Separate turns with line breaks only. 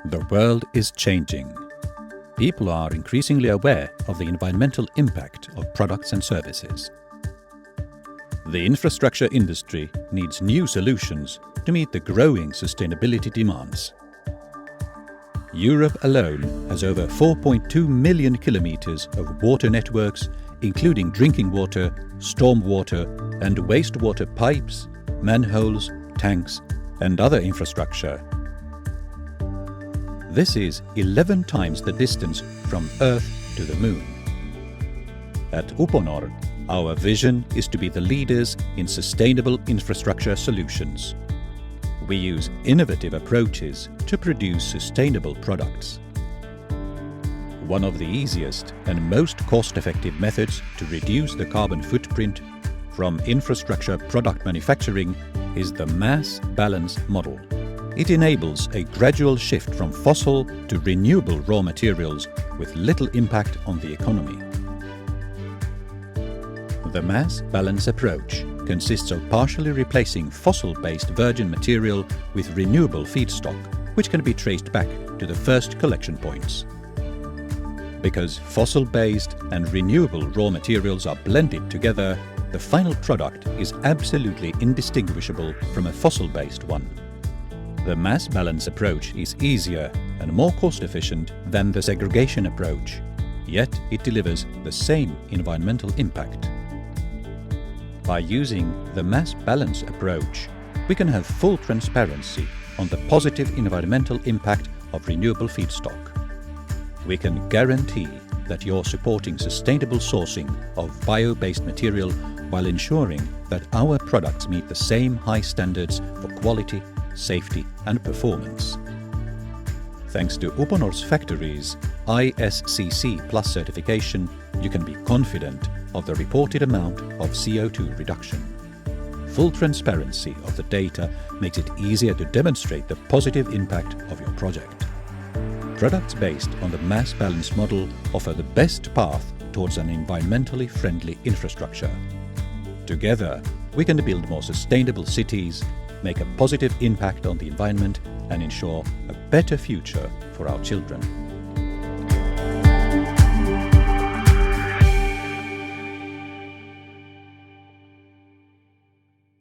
The world is changing. People are increasingly aware of the environmental impact of products and services. The infrastructure industry needs new solutions to meet the growing sustainability demands. Europe alone has over 4.2 million kilometers of water networks, including drinking water, stormwater and wastewater pipes, manholes, tanks and other infrastructure. This is 11 times the distance from Earth to the Moon. At Uponor, our vision is to be the leaders in sustainable infrastructure solutions. We use innovative approaches to produce sustainable products. One of the easiest and most cost-effective methods to reduce the carbon footprint from infrastructure product manufacturing is the mass balance model. It enables a gradual shift from fossil to renewable raw materials with little impact on the economy. The mass balance approach consists of partially replacing fossil-based virgin material with renewable feedstock, which can be traced back to the first collection points. Because fossil-based and renewable raw materials are blended together, the final product is absolutely indistinguishable from a fossil-based one. The mass balance approach is easier and more cost-efficient than the segregation approach, yet it delivers the same environmental impact. By using the mass balance approach, we can have full transparency on the positive environmental impact of renewable feedstock. We can guarantee that you're supporting sustainable sourcing of bio-based material while ensuring that our products meet the same high standards for quality, safety and performance. Thanks to Uponor's factories' ISCC Plus certification, you can be confident of the reported amount of CO2 reduction. Full transparency of the data makes it easier to demonstrate the positive impact of your project. Products based on the mass balance model offer the best path towards an environmentally friendly infrastructure. Together, we can build more sustainable cities, make a positive impact on the environment and ensure a better future for our children.